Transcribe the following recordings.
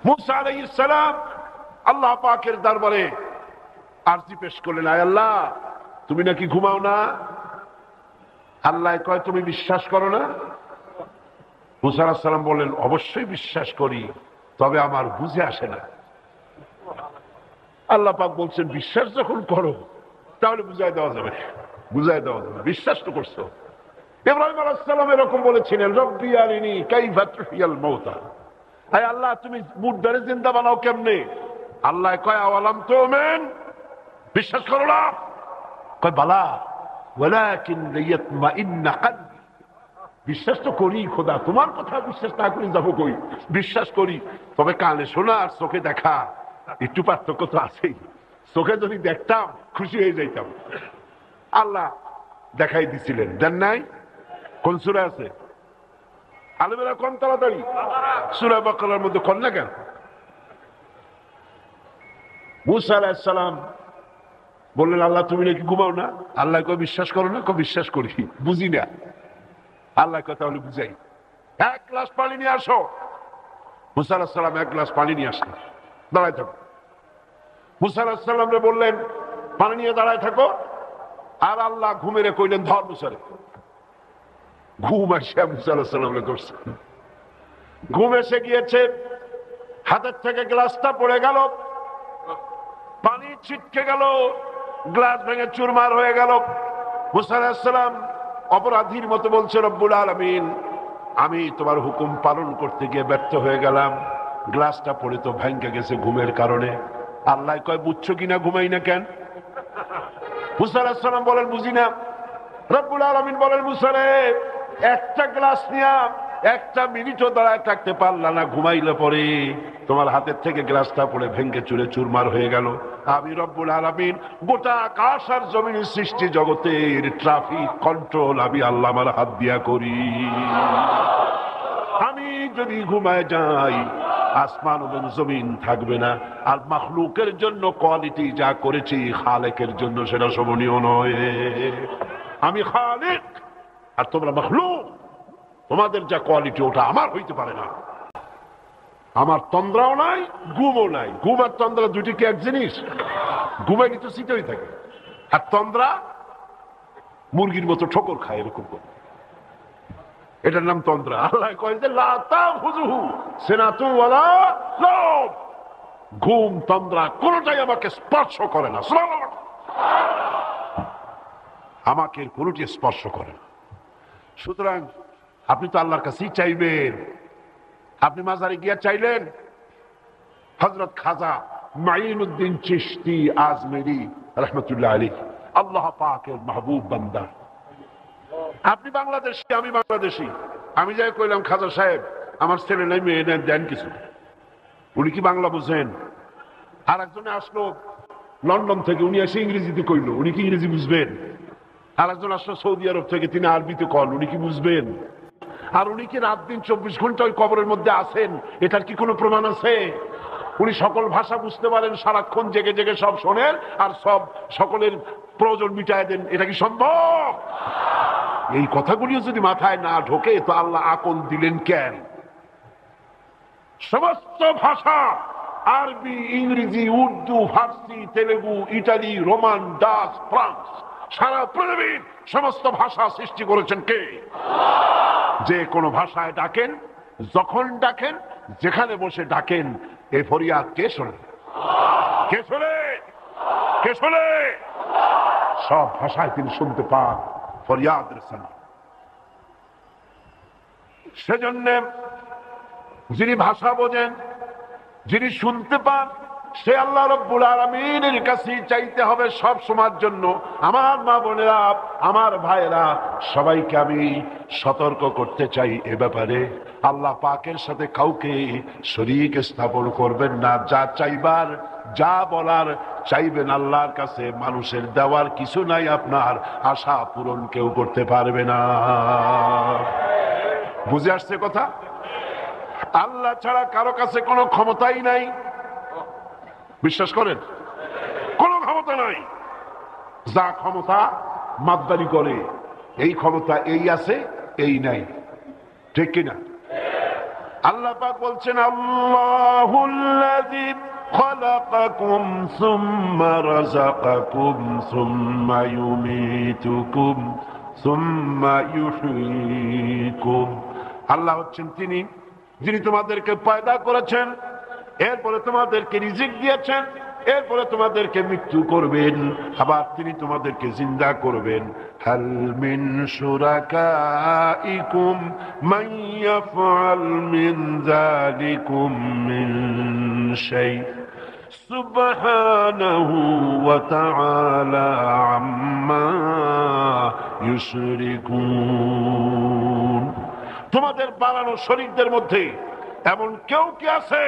মুসা আলাইহিস সালাম আল্লাহ পাকের দরবারে আরজি পেশ করলেন, আয় আল্লাহ তুমি নাকি ঘুমাও না। আল্লাহ কয় তুমি বিশ্বাস করো না? মুসা আলাইহিস সালাম বললেন, অবশ্যই বিশ্বাস করি, তবে আমার বুঝে আসে না। আল্লাহ পাক বলছেন, বিশ্বাস যখন করো তাহলে বুঝাই দেওয়া যাবে, বুঝাই দেওয়া যাবে, বিশ্বাস তো করছো। ইব্রাহিম আলাইহিস সালাম এরকম বলেছিলেন, রব্বি আরিনি কাইফা তুহইয়াল মাউতা, আয় আল্লাহ তুমি মুর্দারে জিন্দা বানাও কেমনে? আল্লাহ কয়, আওয়ালাম তুমিন, বিশ্বাস করো না? কয় বালা ওয়ালাকিন লিয়াতমাইন্না কলবি, বিশ্বাস তো করি খোদা, তোমার কথা বিশ্বাস না করি যাবো কই? বিশ্বাস করি, তবে কানে শোনা আর চোখে দেখা একটু পার্থক্য তো আছেই। চোখে যদি দেখতাম খুশি হয়ে যাইতাম। আল্লাহ দেখাই দিছিলেন, দেন নাই? কোন সূরা আছে? আলেমেরা কোন তাড়াতাড়ি সূরা বাকারার মধ্যে কোন না কেন? মুসা আলাইহিস সালাম বললেন, আল্লাহ তুমি নাকি ঘুমাও না? আল্লাহ কয়, বিশ্বাস করো না? কয় বিশ্বাস করি, বুঝি না। আল্লাহ কয়, তাহলে বুঝাই, এক গ্লাস পানি নিয়ে আসো। মুসা আলাইহিস সালাম এক গ্লাস পানি নিয়ে আসলেন, দাঁড়ায় থাকো। মুসা আলাইহিস সালামরে বললেন, পানি নিয়ে দাঁড়ায় থাকো। আর আল্লাহ ঘুমেরে কইলেন, ধর মুসারে। ঘুম আসিয়া মুসা আলাইহিস সালামরে করছে। ঘুম এসে গিয়েছে, হাতের থেকে গ্লাসটা পড়ে গেল, পানি ছিটকে গেল, গ্লাস ভেঙে চুরমার হয়ে গেল। মুসা আলাইহিস সালাম অপরাধীর মতো বলছে, রব্বুল আলামিন আমি তোমার হুকুম পালন করতে গিয়ে ব্যর্থ হয়ে গেলাম, গ্লাসটা পড়ে তো ভেঙে গেছে ঘুমের কারণে। আল্লাহ কয়, বুঝছো কিনা ঘুমাই না কেন? মুসা আলাইহিস সালাম বলেন, বুঝি না। রব্বুল আলামিন বলেন, মুসা রে, একটা গ্লাস নিয়া একটা মিনিটও দাঁড়ায় থাকতে পারলা না, ঘুমাইলে পরে তোমার হাতের থেকে গ্লাসটা পড়ে ভেঙ্গে চুরে চুরমার হয়ে গেল। আমি রব্বুল আলামিন গোটা আকাশ আর জমিনের সৃষ্টি জগতের ট্রাফিক কন্ট্রোল আমি আল্লাহ আমার হাত দিয়া করি। আমি যদি ঘুমায় যাই আসমান এবং জমিন থাকবে না। আর মাখলুকের জন্য কোয়ালিটি যা করেছি, খালেকের জন্য সেটা শোভনীয় নয়। আমি খালেক আর তোমরা মাখলুক, তোমাদের যা কোয়ালিটি ওটা আমার হইতে পারে না। আমার তন্দ্রাও নাই, ঘুমও নাই। ঘুম আর তন্দ্রা দুইটি কি এক জিনিস? ঘুমাই কিন্তু শীতই থাকে, আর তন্দ্রা মুরগির মতো ঠোকর খায়, এরকম করে, এটার নাম তন্দ্রা। আল্লাহ কয় যে লা তাখুযুহু সিনাতুন ওয়ালা নাওম, ঘুম তন্দ্রা কোনটাই আমাকে স্পর্শ করে না। সুবহানাল্লাহ, আমাকে কোনটি স্পর্শ করে না। সুতরাং আপনি তো আল্লাহর কাছেই চাইবেন। আপনি মাজারে গিয়া চাইলেন, হযরত খাজা মাইনুদ্দিন চিশতি আজমেরি রাহমাতুল্লাহ আলাইহি, আল্লাহ পাকের মাহবুব বান্দা। আপনি বাংলাদেশি, আমি বাংলাদেশি। আমি যাই কইলাম, খাজা সাহেব আমার ছেলে নাই, মেয়ে নেন, দেন কিছু। উনি কি বাংলা বুঝেন? আর একজনে আসলো লন্ডন থেকে, উনি এসে ইংরেজিতে কইল, উনি কি ইংরেজি বুঝবেন? আর একজন আসলো সৌদি আরব থেকে, তিনি আরবিতে কন, উনি কি বুঝবেন? আর উনি কি রাত দিন 24 ঘন্টা ওই কবরের মধ্যে আছেন, এটার কি কোনো প্রমাণ আছে? উনি সকল ভাষা বুঝতে পারেন, সারাক্ষণ জেগে জেগে সব শোনেন আর সব সকলের প্রয়োজন মিটায় দেন, এটা কি সম্ভব? এই কথাগুলিও যদি মাথায় না ঢোকে তো আল্লাহ আকল দিলেন কেন? সমস্ত ভাষা, আরবি, ইংরেজি, উর্দু, ফার্সি, Telugu, Italy, Roman, Dutch, France, সারা পৃথিবীর সমস্ত ভাষা সৃষ্টি করেছেন কে? যে কোনো ভাষায় ডাকেন, যখন ডাকেন, যেখানে বসে ডাকেন, এই ফরিয়াদ কে শোনে? কে শোনে? কে শোনে? সব ভাষায় তিনি শুনতে পান ফরিয়াদ রসনা। সেজন্য যিনি ভাষা বোঝেন, যিনি শুনতে পান, সে আল্লাহ রাব্বুল আলামিনের কাছে চাইতে হবে সব সময়ের জন্য। আমার মা বোনেরা, আমার ভাইয়েরা, সবাইকে আমি সতর্ক করতে চাই এ ব্যাপারে, আল্লাহ পাকের সাথে কাউকে শরীক স্থাপন করবেন না। যা চাইবার, যা বলার চাইবেন আল্লাহর কাছে। মানুষের দেওয়ার কিছু নাই, আপনার আশা পূরণ কেউ করতে পারবে না। বুঝে আসছে কথা? আল্লাহ ছাড়া কারো কাছে কোনো ক্ষমতাই নাই, বিশ্বাস করেন? কোনো ক্ষমতা নাই। যা ক্ষমতা মাতবারি করে, এই ক্ষমতা এই আছে, এই নাই, ঠিক কিনা? আল্লাহ পাক বলছেন আল্লাহুল্লাযী খালাকাকুম সুম্মা রাযাকাকুম সুম্মা ইউমীতুকুম সুম্মা ইউহয়ীকুম। আল্লাহ হচ্ছেন তিনি যিনি তোমাদেরকে পয়দা করেছেন, এরপরে তোমাদেরকে রিজিক দিয়েছেন, এরপরে তোমাদেরকে মৃত্যু করবেন, আবার তিনি তোমাদেরকে জিন্দা করবেন। হাল মিন শুরাকাইকুম মান ইয়াফআল মিন যালিকুম মিন শাই সুবহানাহু ওয়া তাআলা আম্মা ইউশরিকুন। তোমাদের বানানো শরীরদের মধ্যে এমন কেউ কি আছে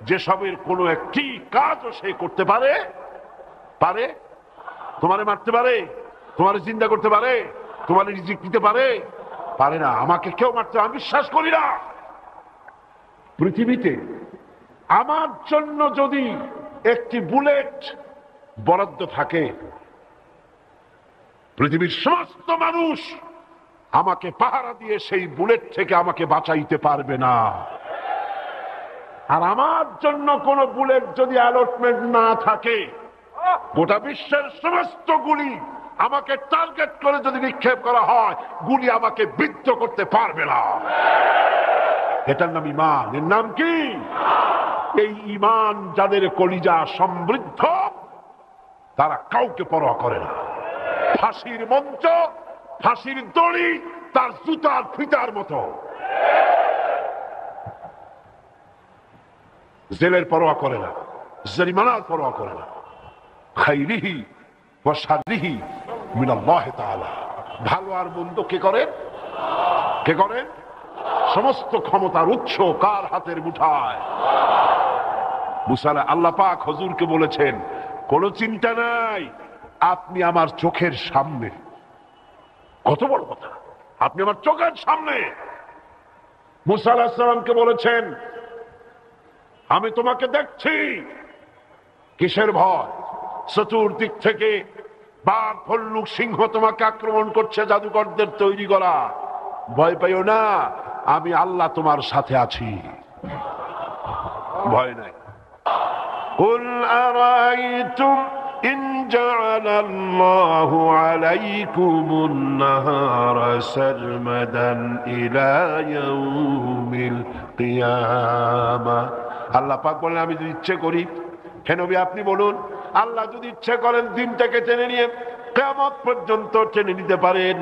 যে সবের কোনো একটি কাজও সে করতে পারে? পারে? তোমারে মারতে পারে, তোমারে জিন্দা করতে পারে, তোমারে রিজিক দিতে পারে? পারে না। আমাকে কেউ মারতে, আমি বিশ্বাস করি না। পৃথিবীতে আমার জন্য যদি একটি বুলেট বরাদ্দ থাকে, পৃথিবীর সমস্ত মানুষ আমাকে পাহারা দিয়ে সেই বুলেট থেকে আমাকে বাঁচাইতে পারবে না। আর আমার জন্য কোন বুলেট যদি অ্যালটমেন্ট না থাকে, গোটা বিশ্বের সমস্ত গুলি আমাকে টার্গেট করে যদি নিক্ষেপ করা হয়, গুলি আমাকে বিদ্ধ করতে পারবে না। এটার নাম ঈমান। এর নাম কি? এই ঈমান যাদের কলিজা সমৃদ্ধ, তারা কাউকে পরোয়া করে না। ফাঁসির মঞ্চ, ফাঁসির দড়ি তার জুতার ফিতার মতো। জেলের পরোয়া করে না, জরিমানার পরোয়া করে না। খাইরিহি ওয়া শাররিহি মিনাল্লাহ তাআলা। ভালো আর মন্দ কে করেন? কে করেন? সমস্ত ক্ষমতার উৎস কার হাতের মুঠায়? মুসা আল্লাহ পাক হুজুরকে বলেছেন, কোনো চিন্তা নাই, আপনি আমার চোখের সামনে। কত বড় কথা, আপনি আমার চোখের সামনে। মুসা আলাইহিস সালামকে বলেছেন, আমি তোমাকে দেখছি। কিসের ভয়? চতুর্দিক থেকে বাঘ, ভল্লুক, সিংহ তোমাকে আক্রমণ করছে, জাদুকরদের তৈরি করা। ভয় পাইও না, আমি আল্লাহ তোমার সাথে আছি, ভয় নাই। কুল আরাইতুম ইন জাআলাল্লাহু আলাইকুমুন নাহারা সারমাদান ইলা ইয়াউমিল কিয়ামা। আল্লাহ পাক বলেন, আমি যদি ইচ্ছে করি, হে নবী আপনি বলুন, আল্লাহ যদি ইচ্ছে করেন দিনটাকে টেনে নিয়ে কিয়ামত পর্যন্ত টেনে নিতে পারেন,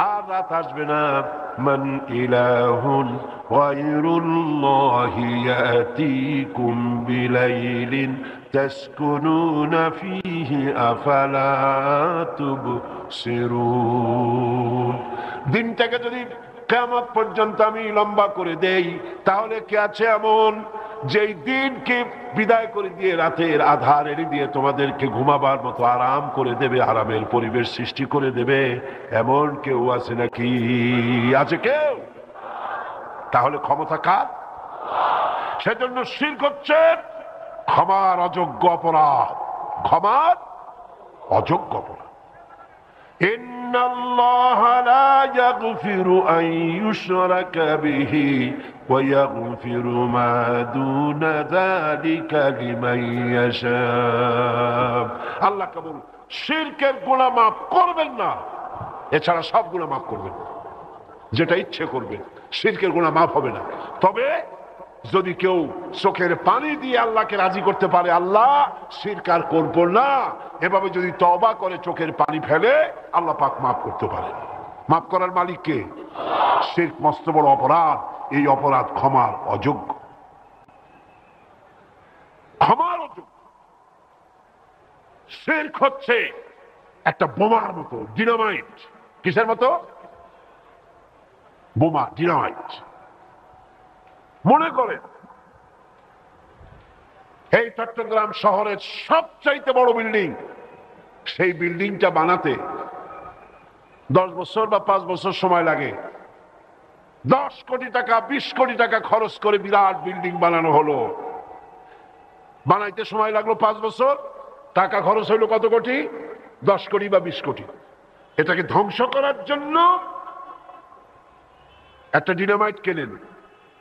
আর রাত আসবে না। মান ইলাহুন গায়রুল্লাহি ইয়াতিকুম বিলাইলিন তাসকুনুনা ফীহি আফালা তুবসিরুন। দিনটাকে যদি কিয়ামত পর্যন্ত আমি লম্বা করে দেই, তাহলে কে আছে এমন যেই দিনকে বিদায় করে দিয়ে রাতের আধার এনে দিয়ে তোমাদেরকে ঘুমাবার মতো আরাম করে দেবে, আরামের পরিবেশ সৃষ্টি করে দেবে? এমন কেউ আছে নাকি? আছে কেউ? তাহলে ক্ষমতা কার? সেজন্য শিরক হচ্ছে ক্ষমার অযোগ্য অপরাধ, ক্ষমার অযোগ্য অপরাধ। ইন্নাল্লাহা লা ইয়াগফিরু আন ইউশরাকা বিহি ওয়া ইয়াগফিরু মা দুনা যালিকা লিমান ইয়াশা। আল্লাহ কেবল শিরকের গুনাহ মাফ করবেন না, এছাড়া সব গুনাহ মাফ করবেন। যেটা ইচ্ছে করবেন, শিরকের গুনাহ মাফ হবে না। তবে যদি কেউ চোখের পানি দিয়ে আল্লাহকে রাজি করতে পারে, আল্লাহ শিরক আর করব না, এভাবে যদি তওবা করে চোখের পানি ফেলে, আল্লাহ পাক মাফ করতে পারে। মাফ করার মালিক কে? শিরক মস্ত বড় অপরাধ, এই অপরাধ ক্ষমার অযোগ্য, ক্ষমার অযোগ্য। শিরক হচ্ছে একটা বোমার মতো, ডিনামাইট। কিসের মতো? বোমা, ডিনামাইট। মনে করেন এই চট্টগ্রাম শহরের সবচাইতে বড় বিল্ডিং, সেই বিল্ডিংটা বানাতে 10 বছর বা 5 বছর সময় লাগে। 10 কোটি টাকা 20 কোটি টাকা খরচ করে বিরাট বিল্ডিং বানানো হলো। বানাইতে সময় লাগলো 5 বছর, টাকা খরচ হইলো কত কোটি? 10 কোটি বা 20 কোটি। এটাকে ধ্বংস করার জন্য একটা ডিনামাইট কেনেন,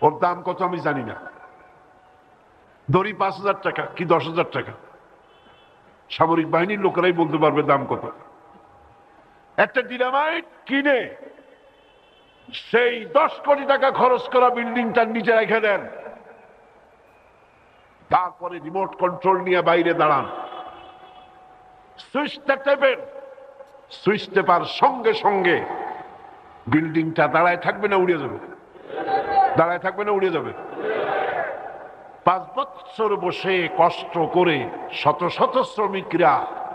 ওর দাম কত আমি জানি না, ধরি 5,000 টাকা কি 10,000 টাকা, সামরিক বাহিনীর লোকেরাই বলতে পারবে দাম কত। একটা ডিনামাইট কিনে সেই 10 কোটি টাকা খরচ করা বিল্ডিংটা নিচে রেখে দেন, তারপরে রিমোট কন্ট্রোল নিয়ে বাইরে দাঁড়ান, সুইচটা টেপেন, সুইচ টেপার সঙ্গে সঙ্গে বিল্ডিংটা দাঁড়ায় থাকবে না উড়ে যাবে? দাঁড়ায় থাকবে না উড়ে যাবে? 5 বছর বসে কষ্ট করে শত শত শ্রমিকরা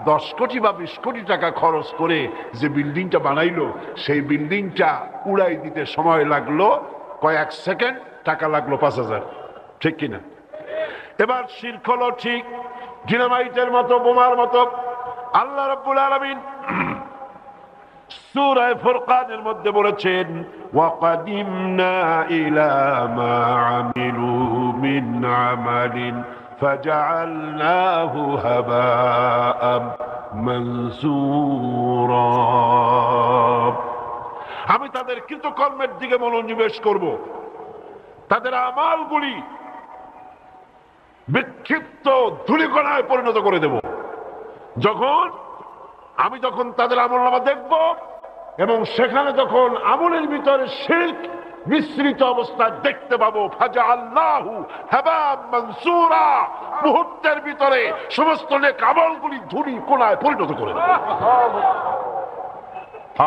10 কোটি বা 20 কোটি টাকা খরচ করে যে বিল্ডিংটা বানাইলো, সেই বিল্ডিংটা উড়াই দিতে সময় লাগলো কয়েক সেকেন্ড, টাকা লাগলো 5,000। ঠিক কিনা? এবার শিরক হলো ঠিক ডিনামাইটের মতো, বোমার মতো। আল্লাহ রাব্বুল আলামিন সূরা ফুরকানের মধ্যে বলেছেন, ওয়াকাদিমনা ইলা মা আমিলু মিন আমালিন ফাজআলনাহু হাবাআম মানসুরা। আমি তাদের কৃতকর্মের দিকে মনোনিবেশ করব, তাদের আমালগুলি বিক্ষিপ্ত ধূলিকণায় পরিণত করে দেব। আমি যখন তাদের আমলনামা দেখব এবং সেখানে যখন আমলের ভিতরে শিরক মিশ্রিত অবস্থায় দেখতে পাবো, ফাজআলনাহু হাবাআম মানসুরা, মুহূর্তের ভিতরে সমস্ত নেক আমলগুলি ধূলি কোণায় পরিণত করে দেব।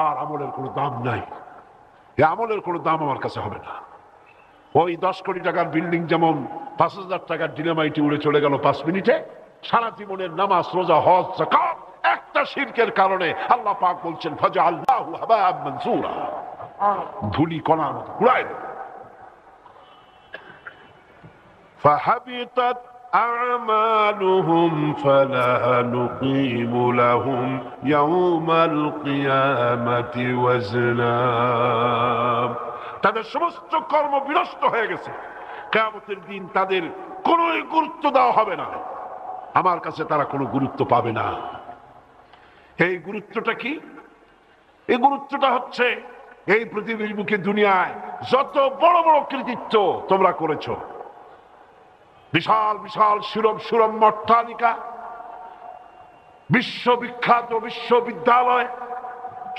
আর আমলের কোনো দাম নাই, এই আমলের কোনো দাম আমার কাছে হবে না। ওই 10 কোটি টাকার বিল্ডিং যেমন 5,000 টাকার ডিনামাইটে উড়ে চলে গেল 5 মিনিটে, সারা জীবনের নামাজ, রোজা, হজ, যাকাত একটা শিরকের কারণে আল্লাহ পাক বলছেন ফাজআলনাহু হাবাআম মানসুরা, ধুলি কণার মতো উড়ায় দেব। ফাহাবিতাত আ'মালুহুম ফালা নুকিমু লাহুম ইয়াওমাল কিয়ামাতি ওয়াজনা। তাদের সমস্ত কর্ম বিনষ্ট হয়ে গেছে, কিয়ামতের দিন তাদের কোনো গুরুত্ব দেওয়া হবে না, আমার কাছে তারা কোনো গুরুত্ব পাবে না। এই গুরুত্বটা কি? এই গুরুত্বটা হচ্ছে এই পৃথিবীর বুকে দুনিয়ায় যত বড় বড় কৃতিত্ব তোমরা করেছ, বিশাল বিশাল সুরম অট্টালিকা, বিশ্ববিখ্যাত বিশ্ববিদ্যালয়,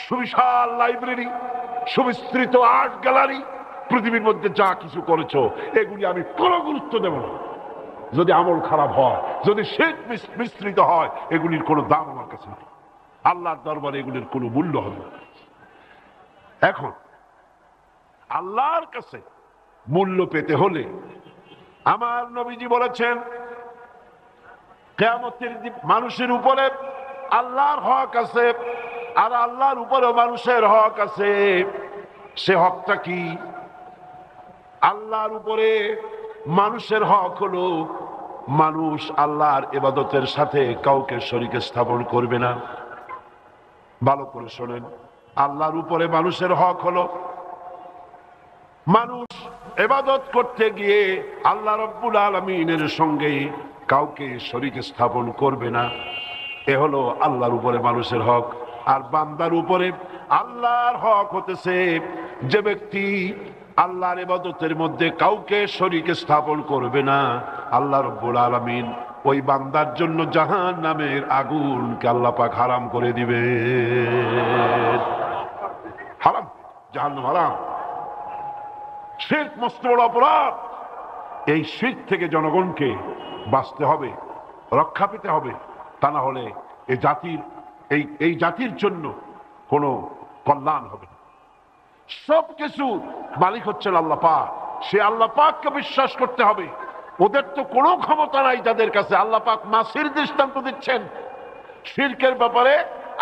সুবিশাল লাইব্রেরি, সুবিস্তৃত আর্ট গ্যালারি, পৃথিবীর মধ্যে যা কিছু করেছো এগুলি আমি কোনো গুরুত্ব দেব না। যদি আমল খারাপ হয়, যদি শিরক মিশ্রিত হয়, এগুলির কোনো দাম আমার কাছে নেই, আল্লাহর দরবারে এগুলির কোনো মূল্য হবে না। এখন আল্লাহর কাছে মূল্য পেতে হলে আমার নবীজি বলেছেন, কিয়ামতের দিন মানুষের উপরে আল্লাহর হক আছে, আর আল্লাহর উপরে মানুষের হক আছে। সে হকটা কি? আল্লাহর উপরে মানুষের হক হলো মানুষ আল্লাহর ইবাদতের সাথে কাউকে শরীক স্থাপন করবে না। ভালো করে শোনেন, আল্লাহর উপরে মানুষের হক হলো মানুষ ইবাদত করতে গিয়ে আল্লাহ রাব্বুল আলামিনের সঙ্গে কাউকে শরীক স্থাপন করবে না। এ হলো আল্লাহর উপরে মানুষের হক। আর বান্দার উপরে আল্লাহর হক হতেছে যে ব্যক্তি আল্লাহর ইবাদতের মধ্যে কাউকে শরীক স্থাপন করবে না, আল্লাহ রাব্বুল আলামিন ওই বান্দার জন্য জাহান্নামের আগুনকে আল্লাহ পাক হারাম করে দিবে। হারাম, জাহান্নাম হারাম। শিরক মস্ত বড় অপরাধ। এই শিরক থেকে জনগণকে বাঁচতে হবে, রক্ষা পেতে হবে, তা না হলে এই জাতির জন্য কোনো কল্যাণ হবে না। সব কিছু মালিক হচ্ছেন আল্লাহ পাক, সে আল্লাহ পাককে বিশ্বাস করতে হবে। ওদের তো কোনো ক্ষমতা নাই যাদের কাছে। আল্লাহ পাক মাসির দৃষ্টান্ত দিচ্ছেন শিরকের ব্যাপারে।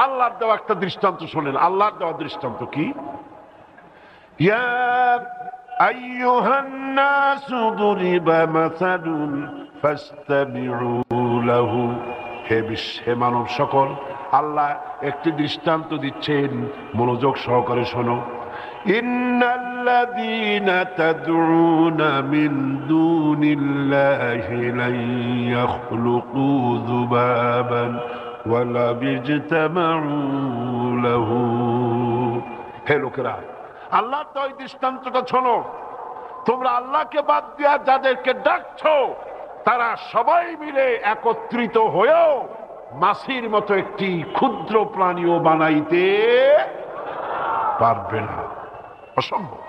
আল্লাহর দেওয়া একটা দৃষ্টান্ত শোনেন। আল্লাহর দেওয়া দৃষ্টান্ত কি? ইয়া আইয়ুহান নাসু দুরিবা মাসালুন ফাসতামিউ লাহু। হে মানব সকল, আল্লাহ একটি দৃষ্টান্ত দিচ্ছেন, মনোযোগ সহকারে শোনো। ইন্নাল্লাযীনা তাদউনা মিন দুনিল্লাহি লা ইয়াখলুকু যুবাবান ওয়ালা বিজতামাউ লাহু। হে লোকেরা, আল্লাহর তো এই দৃষ্টান্তটা শোনো। তোমরা আল্লাহকে বাদ দিয়া যাদেরকে ডাকছো তারা সবাই মিলে একত্রিত হয়েও মাছির মতো একটি ক্ষুদ্র প্রাণীও বানাইতে পারবে না, অসম্ভব।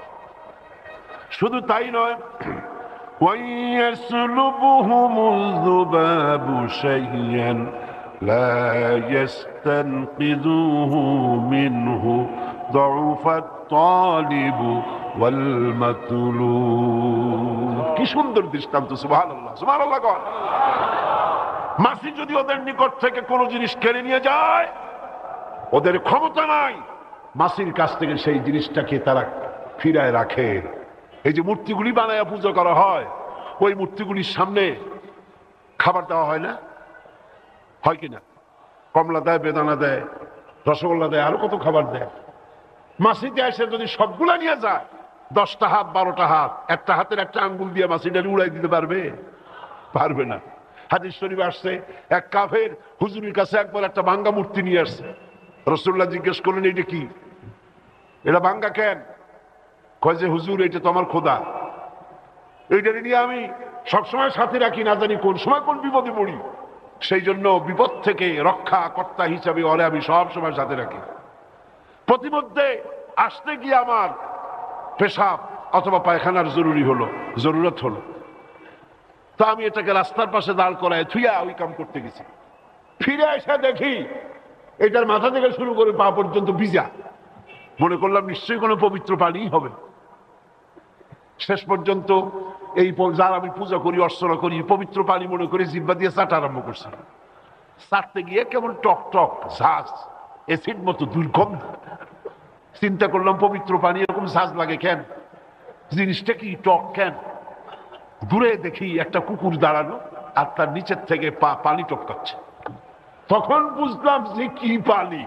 শুধু তাই নয়, وَيَسْلُبُهُمُ الذُّبَابُ شَيْئًا لَا يَسْتَنقِذُوهُ مِنْهُ ضَعُفَ الطَّالِبُ وَالْمَطْلُوبُ। কি সুন্দর দৃষ্টান্ত! সুবহানাল্লাহ, সুবহানাল্লাহ। মাছি যদি ওদের নিকট থেকে কোনো জিনিস কেড়ে নিয়ে যায়, ওদের ক্ষমতা নাই মাছির কাছ থেকে সেই জিনিসটাকে তারা ফিরায় রাখে। এই যে মূর্তিগুলি বানায় পূজা করা হয়, ওই মূর্তিগুলির সামনে খাবার দেওয়া হয় না, হয় কিনা? কমলা দেয়, বেদানা দেয়, রসগোল্লা দেয়, আরো কত খাবার দেয়। মাছিতে এসে যদি সবগুলা নিয়ে যায়, 10টা হাত 12টা হাত, একটা হাতের একটা আঙ্গুল দিয়ে মাছিটা উড়াই দিতে পারবে? পারবে না। হাদিস শরীফে আসছে, এক কাফের হুজুরের কাছে একবার একটা ভাঙ্গা মূর্তি নিয়ে আসছে। রাসূলুল্লাহ জিজ্ঞেস করলেন, এটা কি? এটা ভাঙ্গা কেন? কয় যে হুজুর, এটা তো আমার খোদা, এইটা নিয়ে আমি সবসময় সাথে রাখি, না জানি কোন সময় কোন বিপদে পড়ি, সেই জন্য বিপদ থেকে রক্ষা কর্তা হিসাবে ওরে আমি সব সময় সাথে রাখি। প্রতিমধ্যে আসতে গিয়ে আমার পেশাব অথবা পায়খানার জরুরত হলো, তো আমি এটাকে রাস্তার পাশে দাঁড় করায় থুইয়া ওই কাম করতে গেছি। ফিরে এসে দেখি এটার মাথা থেকে শুরু করে পা পর্যন্ত ভিজা। মনে করলাম নিশ্চয়ই কোনো পবিত্র পানি হবে। শেষ পর্যন্ত এই যার আমি পূজা করি, অর্চনা করি, পবিত্র পানি মনে করে জিহ্বা দিয়ে চাটা আরম্ভ করছি। চাটতে গিয়ে কেমন টক টক ঝাঁজ, এসিড মতো দুর্গন্ধ। চিন্তা করলাম পবিত্র পানি এরকম ঝাঁজ লাগে কেন, জিনিসটা কি টক কেন? দূরে দেখি একটা কুকুর দাঁড়ানো, আর তার নিচের থেকে পানি টপকাচ্ছে। তখন বুঝলাম যে কি পানি।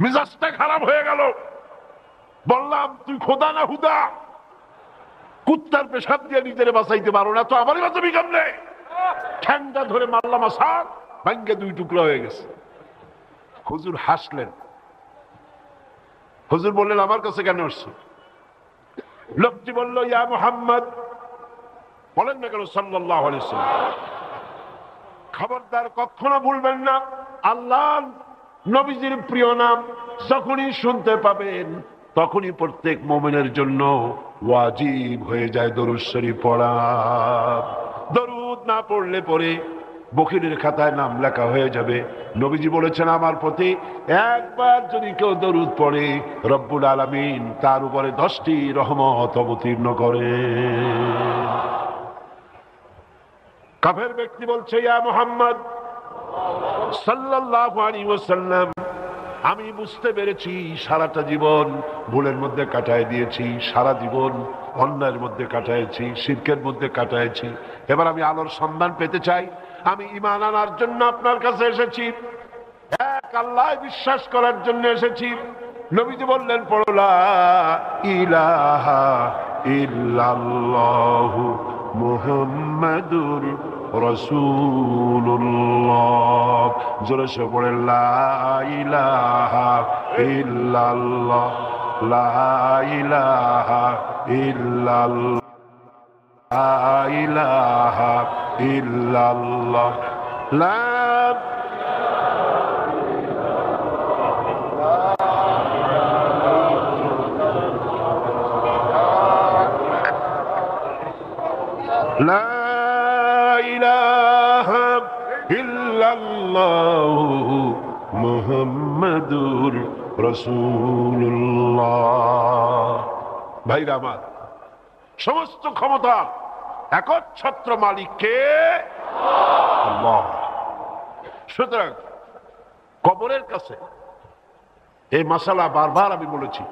মেজাজটা খারাপ হয়ে গেল। বললাম, তুই খোদা না হুদা? কুত্তার পেশাব দিয়ে নিজের বাঁচাইতে পারো না, তো আমারই বাঁচাবি কেমনে? ঠ্যাংটা ধরে মারলাম, আসার ভাঙ্গে 2 টুকরা হয়ে গেছে। হুজুর হাসলেন। হুজুর বললেন, আমার কাছে কেন আসছো? লোকটি বলল, ইয়া মুহাম্মদ। বলেন না কেন সাল্লাল্লাহু আলাইহি ওয়াসাল্লাম। খবরদার কখনো ভুলবেন না, আল্লাহ নবীজির প্রিয় নাম যখনই শুনতে পাবেন, তখনই প্রত্যেক মুমিনের জন্য ওয়াজিব হয়ে যায় দরুদ শরীফ পড়া। দরুদ না পড়লে পরে বখিরের খাতায় নাম লেখা হয়ে যাবে। নবীজি বলেছেন, আমার প্রতি একবার যদি কেউ দরুদ পড়ে, রব্বুল আলামিন তার উপরে 10টি রহমত অবতীর্ণ করে। কাফের ব্যক্তি বলছে, ইয়া মুহাম্মদ সাল্লাল্লাহু আলাইহি ওয়াসাল্লাম, আমি বুঝতে পেরেছি সারাটা জীবন ভুলের মধ্যে কাটায় দিয়েছি, সারা জীবন অন্যায়ের মধ্যে কাটাইছি, শিরকের মধ্যে কাটাইছি। এবার আমি আলোর সন্ধান পেতে চাই, আমি ঈমান আনার জন্য আপনার কাছে এসেছি, এক আল্লাহ বিশ্বাস করার জন্য এসেছি। নবীজি বললেন, পড়ো লা ইলাহা ইল্লাল্লাহু মুহাম্মাদুর রাসূলুল্লাহ। জোরে সে পড়ে, লা ইলাহা ইল্লাল্লাহ, লা ইলাহা ইল্লাল্লাহ, লা ইলাহা ইল্লাল্লাহ, লা লা ইলাহা ইল্লাল্লাহু মুহাম্মাদুর রাসূলুল্লাহ। ভাইরা আমার, সমস্ত ক্ষমতা একচ্ছত্র মালিককে আল্লাহ। সুতরাং কবরের কাছে এই মাসালা বারবার আমি বলেছি,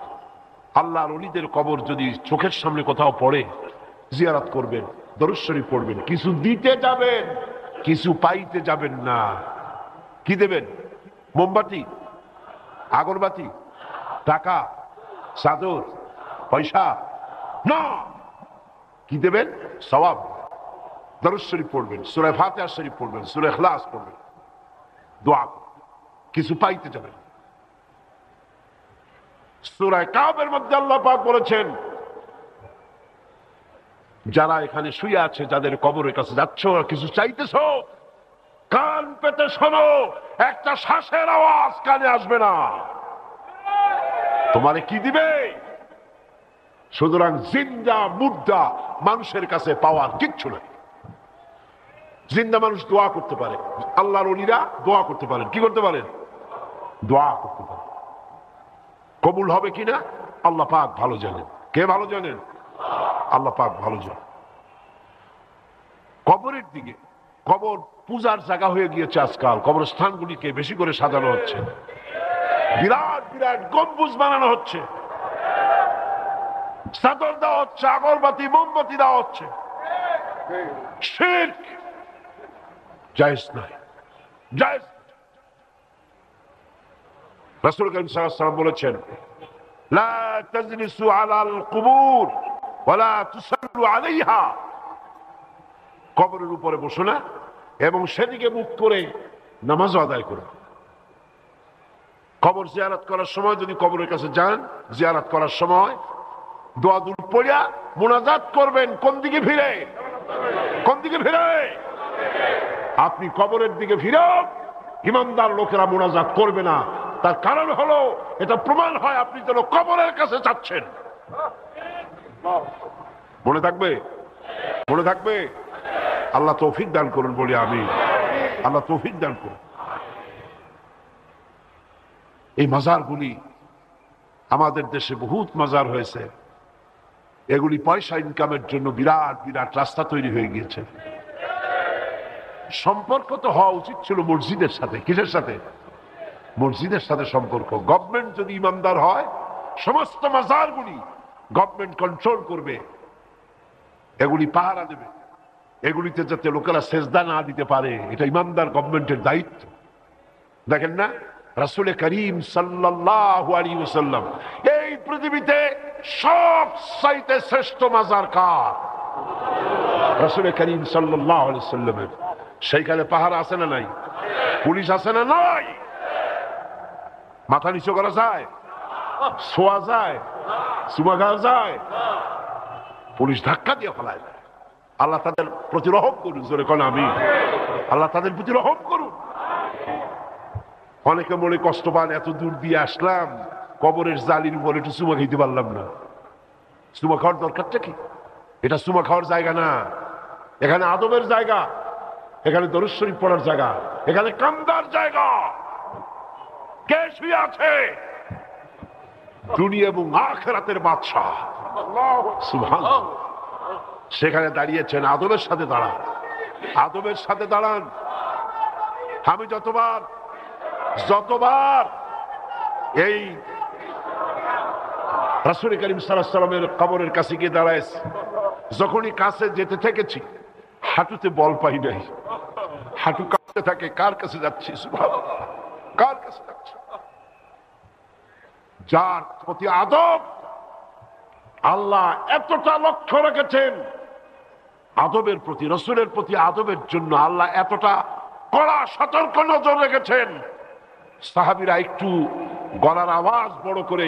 আল্লাহর ওলিদের কবর যদি চোখের সামনে কোথাও পড়ে, জিয়ারত করবেন, দরুদ শরীফ পড়বেন। কিছু দিতে যাবেন, কিছু পাইতে যাবেন না। কি দেবেন? মোমবাতি, আগরবাতি, টাকা, চাদর, পয়সা না। কি দেবেন? সওয়াব। দরুদ শরীফ পড়বেন, সূরা ফাতিহা শরীফ পড়বেন, সূরা ইখলাস পড়বেন, দোয়া। কিছু পাইতে যাবেন। সূরা কাফের মধ্যে আল্লাহ পাক বলেছেন, যারা এখানে শুয়ে আছে, যাদের কবরের কাছে যাচ্ছ, কিছু চাইতেছ, কান পেতে শোনো, একটা শ্বাসের আওয়াজ কানে আসবে না। তোমারে কি দিবে? সুতরাং জিন্দা মুর্দা মানুষের কাছে পাওয়ার কিচ্ছু নাই। জিন্দা মানুষ দোয়া করতে পারে, আল্লাহর ওলিরা দোয়া করতে পারেন। কি করতে পারেন? দোয়া করতে পারেন। কবুল হবে কিনা আল্লাহ পাক ভালো জানেন। কে ভালো জানেন? আল্লাহ পাক ভালো জানেন। কবরের দিকে, কবর পূজার জায়গা হয়ে গিয়েছে আজকাল। কবরস্থানগুলিকে বেশি করে সাজানো হচ্ছে, বিরাট বিরাট গম্বুজ বানানো হচ্ছে, চাদর দেওয়া হচ্ছে, আগরবাতি মোমবাতি দেওয়া হচ্ছে। শিরক জায়েজ নাই, জায়েজ। রাসূল করিম সাল্লাল্লাহু আলাইহি ওয়াসাল্লাম বলেছেন, লা তাজলিসু আলাল কুবুর ওয়া লা তুসাল্লু আলাইহা। কবরের উপরে বসো না এবং সেদিকে মুখ করে নামাজ আদায় করো। কবর জিয়ারত করার সময় যদি কবরের কাছে যান, জিয়ারত করার সময় দোয়া দুরূদ পড়িয়া মুনাজাত করবেন। কোন দিকে ফিরে? কোন দিকে ফিরে? আপনি কবরের দিকে ফিরে ইমানদার লোকেরা মুনাজাত করবে না। তার কারণ হলো, এটা প্রমাণ হয় আপনি যেন কবরের কাছে যাচ্ছেন। মনে থাকবে? মনে থাকবে? আল্লাহ তৌফিক দান করুন বলি আমি। আল্লাহ তৌফিক দান করুন। এই মাজারগুলি আমাদের দেশে বহুত মাজার হয়েছে। এগুলি পয়সা ইনকামের জন্য বিরাট বিরাট রাস্তা তৈরি হয়ে গিয়েছে। সম্পর্ক তো হওয়া উচিত ছিল মসজিদের সাথে। কিসের সাথে? মসজিদের সাথে সম্পর্ক। গভর্নমেন্ট যদি ইমানদার হয়, সমস্ত মাজারগুলি গভর্নমেন্ট কন্ট্রোল করবে, এগুলি পাহারা দেবে, এগুলিতে যাতে লোকেরা সেজদা না দিতে পারে, এটা ইমানদার গভর্নমেন্টের দায়িত্ব। দেখেন না, রাসূল করিম সাল্লাল্লাহু আলাইহি ওয়াসাল্লাম এই পৃথিবীতে সবচাইতে শ্রেষ্ঠ মাজার কার? রাসূল করিম সাল্লাল্লাহু আলাইহি ওয়াসাল্লামের। সেইখানে পাহারা আছে না নাই? পুলিশ আছে না নাই? মাথা নিচু করা যায়? শোয়া যায়? চুমা খাওয়া যায়? পুলিশ ধাক্কা দিয়ে ফেলায়। আল্লাহ তাদের প্রতি রহম করুন। জোরে কোন আমি। আল্লাহ তাদের প্রতি রহম করুন। অনেকে মনে কষ্ট পান, এত দূর দিয়ে আসলাম, কবরের জালির উপরে একটু চুমা খেতে পারলাম না। চুমা খাওয়ার দরকারটা কি? এটা চুমা খাওয়ার জায়গা না। এখানে আদবের জায়গা, এখানে দরুদ শরীফ পড়ার জায়গা, এখানে কান্দার জায়গা। কে শুয়ে আছে? দুনিয়া এবং আখিরাতের বাদশা। সুবহানাল্লাহ। সেখানে দাঁড়িয়েছেন, আদবের সাথে দাঁড়ান, আদবের সাথে দাঁড়ান। আমি যতবার এই রাসূল করিম সাল্লাল্লাহু আলাইহি ওয়াসাল্লামের কবরের কাছে গিয়ে দাঁড়াইছি, যখনই কাছে যেতে থেকেছি হাঁটুতে বল পাই নাই, হাঁটু কাঁপতে থাকে। কার কাছে যাচ্ছি? সুবহানাল্লাহ, কার কাছে যাচ্ছি? যার প্রতি আদব আল্লাহ এতটা লক্ষ্য রেখেছেন, আদবের প্রতি, রাসূলের প্রতি আদবের জন্য আল্লাহ এতটা কড়া সতর্ক নজর রেখেছেন। সাহাবীরা একটু গলার আওয়াজ বড় করে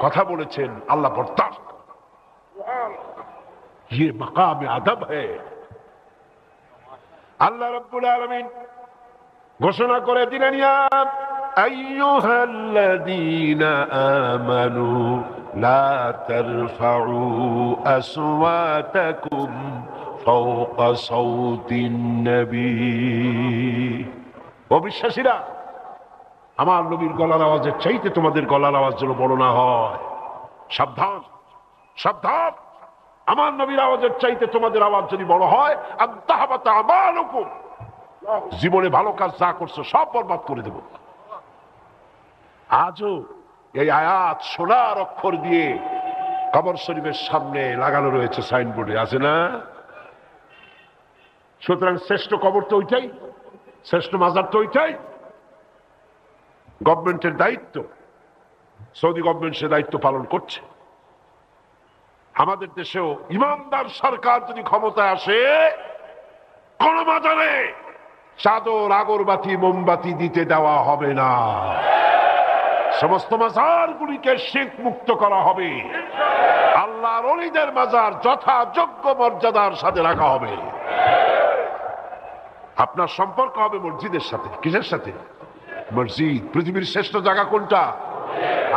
কথা বলেছেন, আল্লাহ বরদাস্ত। ये मकाम अदब है। আল্লাহ রাব্বুল আলামিন ঘোষণা করে দিলেন, ইয়া আইয়ুহাল্লাযীনা আমানু লা তারফাউ আসওয়াতাকুম ফাওকা সাওতিন নবী। ও বিশ্বাসীরা, আমার নবীর গলার আওয়াজের চাইতে তোমাদের গলার আওয়াজ যেন বড় না হয়। সাবধান, সাবধান। আমার নবীর আওয়াজের চাইতে তোমাদের আওয়াজ যদি বড় হয়, আনতাহাবাতা আমালুকুম, জীবনে ভালো কাজ যা করছো সব বরবাদ করে দেব। আজও এই আয়াত সোনার অক্ষর দিয়ে কবর শরীফের সামনে লাগানো রয়েছে, সাইনবোর্ডে আছে না? সুতরাং শ্রেষ্ঠ কবর তো ওইটাই, শ্রেষ্ঠ মাজার তো ওইটাই। গভর্নমেন্টের দায়িত্ব, সৌদি গভর্নমেন্ট সে দায়িত্ব পালন করছে। আমাদের দেশেও ইমানদার সরকার যদি ক্ষমতায় আসে, কোন মাজারে চাদর, আগরবাতি, মোমবাতি দিতে দেওয়া হবে না। সমস্ত মাজারগুলিকে শিরক মুক্ত করা হবে, আল্লাহর ওলিদের মাজার যথাযোগ্য মর্যাদার সাথে রাখা হবে। আপনার সম্পর্ক হবে মসজিদের সাথে। কিসের সাথে? মসজিদ। পৃথিবীর শ্রেষ্ঠ জায়গা কোনটা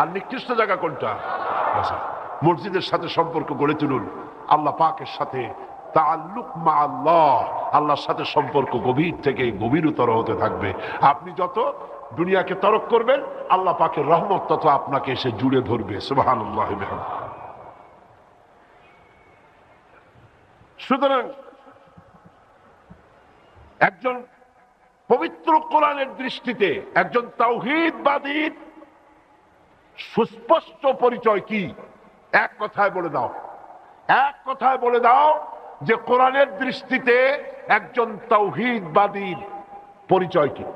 আর নিকৃষ্ট জায়গা কোনটা? মসজিদের সাথে সম্পর্ক গড়ে তুলুন। আল্লাহ পাকের সাথে তাআল্লুক মা আল্লাহ, আল্লাহর সাথে সম্পর্ক গভীর থেকে গভীরতর হতে থাকবে। আপনি যত দুনিয়াকে তরক করবেন, আল্লাহ পাকের রহমত তত আপনাকে এসে জুড়ে ধরবে। সুবহানাল্লাহ। সুতরাং একজন পবিত্র কোরআনের দৃষ্টিতে একজন তাওহীদবাদীর সুস্পষ্ট পরিচয় কি? এক কথায় বলে দাও, এক কথায় বলে দাও যে কোরআনের দৃষ্টিতে একজন তাওহীদবাদীর পরিচয় কি?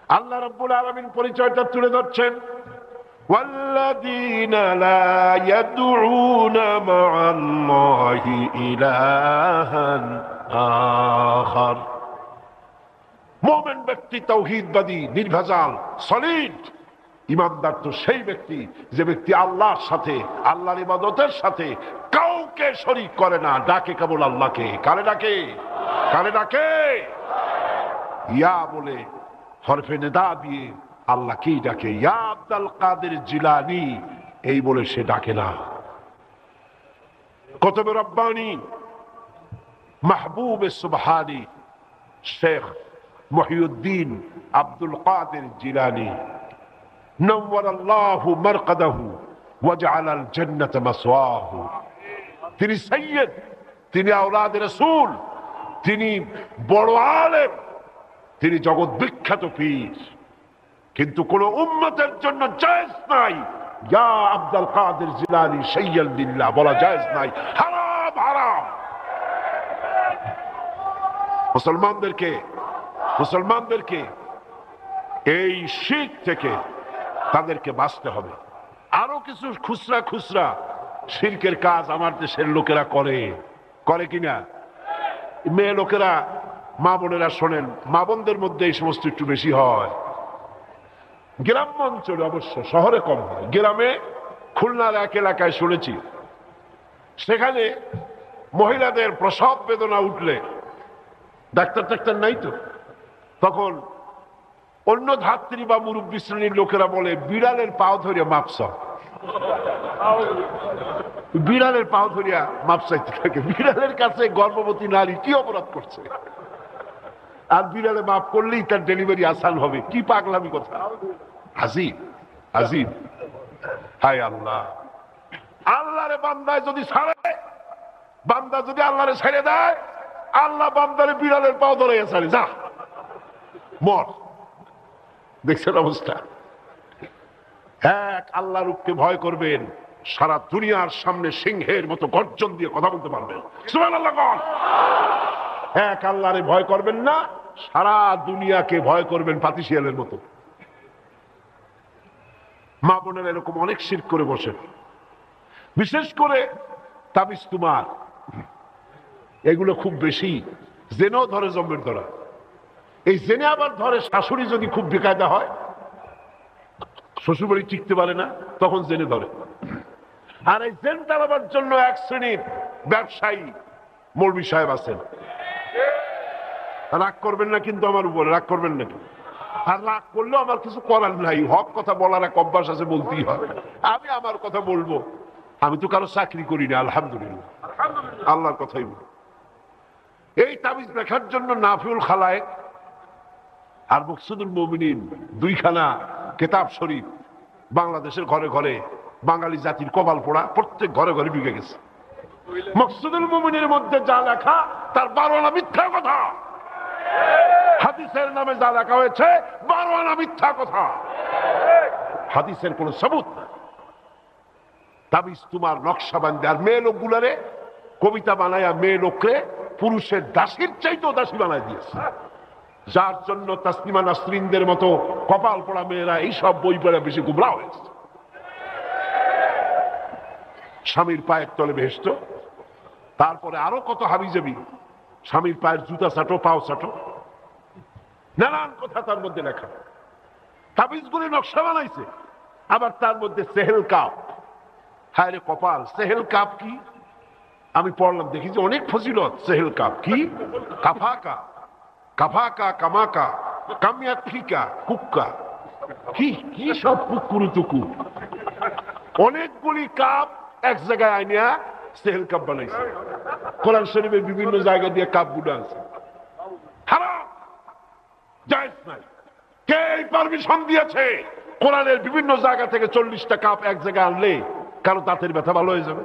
আল্লাহ রাব্বুল আলামিন পরিচয়টা তুলে ধরছেন, والذين لا يدعون مع الله إلها آخر। মুমিন ব্যক্তি তাওহীদবাদী, নির্ভেজাল, সলিড ইমানদার তো সেই ব্যক্তি যে ব্যক্তি আল্লাহর সাথে, আল্লাহর ইবাদতের সাথে কাউকে শরীক করে না, ডাকে কেবল আল্লাহকে। কারে ডাকে? কারে ডাকে? ইয়া বলে হরফে নিদা দিয়ে আল্লাহকেই ডাকে। ইয়া আব্দুল কাদের জিলানী এই বলে সে ডাকে না। কুতুব রব্বানী মাহবুব সুবহানী শেখ মুহিউদ্দিন আব্দুল কাদের জিলানী নওয়ারাল্লাহু মারকাদাহু ওয়াজআলাল জান্নাতা মাসওয়াহু। তিনি সাইয়্যিদ, তিনি আওলাদ রাসূল, তিনি বড় আলেম, তিনি জগৎ বিখ্যাত পীর। কিন্তু কোন উম্মতের জন্য জায়েজ নাই ইয়া আব্দুল কাদের জিলানী সাইয়্যিদ লিল্লাহ বলা জায়েজ নাই। হারাম, হারাম। মুসলমানদেরকে এই শিরক থেকে তাদেরকে বাঁচতে হবে। আরো কিছু খুচরা খুচরা শিরকের কাজ আমার দেশের লোকেরা করে কিনা? মেয়ে লোকেরা, মা বোনেরা শোনেন, মা বোনদের মধ্যে এই সমস্ত একটু বেশি হয়। গ্রাম্য অঞ্চলে অবশ্য, শহরে কম হয়। গ্রামে খুলনার এক এলাকায় শুনেছি, সেখানে মহিলাদের প্রসব বেদনা উঠলে ডাক্তার নাই তো, তখন অন্য ধাত্রী বা মুরব্বী শ্রেণীর লোকেরা বলে বিড়ালের পাও ধরিয়া মাপস। বিড়ালের পাও ধরিয়া মাপসাইতে থাকে। বিড়ালের কাছে গর্ভবতী নারী কি অপরাধ করছে? আর বিড়ালে মাপ করলেই তার ডেলিভারি আসান হবে। কি পাগলামি কথা! আজিব, আজিব। হায় আল্লাহ! আল্লাহরে বান্দায় যদি ছাড়ে, বান্দা যদি আল্লাহরে ছেড়ে দেয়, আল্লাহ বান্দারে বিড়ালের পাও ধরে ছাড়ে, যা মর। দেখছেন অবস্থা? এক আল্লাহর রূপকে ভয় করবেন, সারা দুনিয়ার সামনে সিংহের মতো গর্জন দিয়ে কথা বলতে পারবেন। সুবহানাল্লাহ। এক আল্লাহরে ভয় করবেন না, সারা দুনিয়াকে ভয় করবেন পাতিশিয়ালের মতো। মা বোনেরা এরকম অনেক শিরক করে বসেন। বিশেষ করে তাবিজ তুমার, এগুলো খুব বেশি। জেনেও ধরে জম্মের ধরা। এই জেনে আবার ধরে শাশুড়ি যদি খুব বেকায়দা হয়, শ্বশুরবাড়ি টিকতে পারে না, তখন জেনে ধরে। আর এই জেন তাড়াবার জন্য এক শ্রেণীর ব্যবসায়ী মৌলবী সাহেব আছেন। রাগ করবেন না কিন্তু আমার উপরে, রাগ করবেন না। আর রাগ করলেও আমার কিছু করার নাই, হক কথা বলার এক অভ্যাস আছে, বলতেই হবে। আমি আমার কথা বলবো। আমি তো কারো চাকরি করি না, আলহামদুলিল্লাহ, আল্লাহর কথাই বলি। এই তাবিজ দেখার জন্য নাফিউল খালায়েক আর মকসুদুল মুমিনিন দুইখানা কিতাব শরীফ বাংলাদেশের ঘরে ঘরে, বাঙালি জাতির কপাল পোড়া, প্রত্যেক ঘরে ঘরে ঢুকে গেছে। মকসুদুল মুমিনের মধ্যে যা লেখা তার 12 আনা মিথ্যা কথা। হাদিসের নামে যা লেখা হয়েছে 12 আনা মিথ্যা কথা। হাদিসের কোন সবুত না। তাবিজ তোমার নকশা বান্ধে আর মেয়ে লোকগুলারে কবিতা বানায়া মেয়ে লোকরে পুরুষের দাসীর চাইতেও দাসী বানায় দিয়েছে, যার জন্য তাসলিমা নাসরিনদের মতো কপাল পোড়া মেয়েরা এইসব বই পড়ে বেশি গুমরা হয়েছে। স্বামীর পায়ের তলে বেহেশত, তারপরে আরো কত হাবিজাবি, স্বামীর পায়ের জুতা চাটো, পাও চাটো, নানান কথা তার মধ্যে লেখা। তাবিজগুলি নকশা বানাইছে, আবার তার মধ্যে সেহেল কাপ। হায় রে কপাল, সেহেল কাপ কি? আমি পড়লাম, দেখি যে অনেক ফজিলত। সেহেল কাপ কি? কাফাকা, কাফাকা, কামাকা, কামিয়া, ফিকা, কুক্কা, কি কি সব পুকুরু তুকু, অনেকগুলি কাপ এক জায়গায় আইনিয়া সেহেল কাপ বানাইছে। কোরআন শরীফের বিভিন্ন জায়গা দিয়ে কাপ গুলো আছে। হারাম, জায়েজ নাই। কে এই পারমিশন দিয়েছে? কোরআনের বিভিন্ন জায়গা থেকে 40টা কাপ এক জায়গায় আনলে কারো দাঁতের ব্যথা ভালো হয়ে যাবে,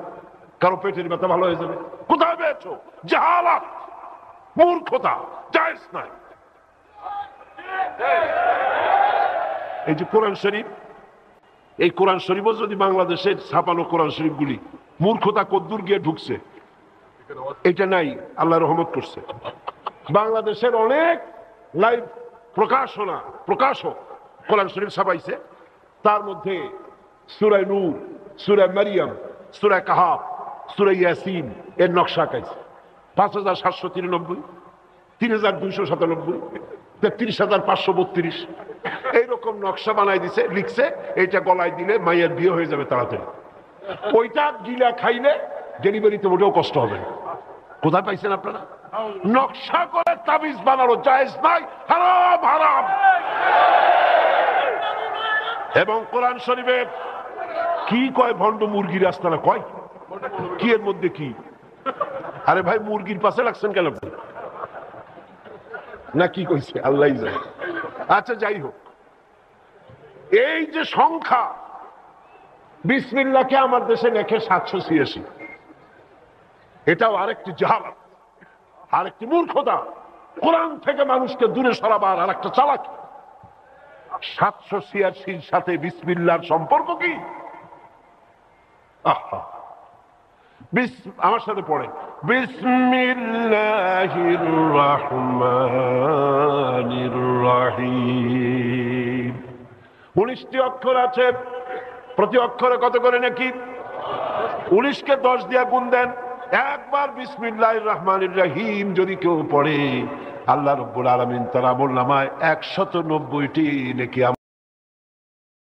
কারো পেটের ব্যথা ভালো হয়ে যাবে। কোথায় পেয়েছো? জাহালাত, মূর্খতা, জায়েজ নাই। এই যে কোরআন শরীফ, এই কোরআন শরীফও যদি বাংলাদেশের ছাপানো কোরআন শরীফগুলি মূর্খতা কদ্দুর গিয়ে ঢুকছে এটা নাই, আল্লাহ রহমত করছে। বাংলাদেশের অনেক লাইভ প্রকাশক কোরআন শরীফ ছাপাইছে, তার মধ্যে সূরা নূর, সূরা মারিয়াম, সূরা কাহাফ, সূরা ইয়াসিন এর নকশা আঁকাইছে। 5793, 3297, 33532 এইরকম নকশা বানাই দিছে, লিখছে এইটা গলায় দিলে মায়ের বিয়ে হয়ে যাবে তাড়াতাড়ি, ওইটা গিলা খাইলে ডেলিভারিতে ওটাও কষ্ট হবে না। কোথায় পাইছেন আপনারা? নকশা করে তাবিজ বানানো জায়েজ নাই, হারাম হারাম। এবং কোরআন শরীফে কি কয় ভণ্ড মুরগির আস্তানা কয়, কি এর মধ্যে কি? আরে ভাই, মুরগির পাশে লাগছেন কেন? না কি কইছে আল্লাহ জানে। আচ্ছা যাই হোক, এই যে সংখ্যা, বিসমিল্লাহকে আমার দেশে লেখে 786, এটাও আরেকটি জাহালাত, আরেকটি মূর্খতা, কোরআন থেকে মানুষকে দূরে সরাবার আরেকটা চালাকি। 786 সাথে বিসমিল্লাহর সম্পর্ক কি? আমার সাথে পড়ে, বিসমিল্লাহির রহমানির রহিম। 19টি অক্ষর আছে, প্রতি অক্ষরে কত করে নাকি? 19কে 10 দিয়ে গুণ দেন। একবার বিসমিল্লাহির রহমানির রহিম যদি কেউ পড়ে, আল্লাহ রাব্বুল আলামিন তার আমলনামায় 190টি নেকি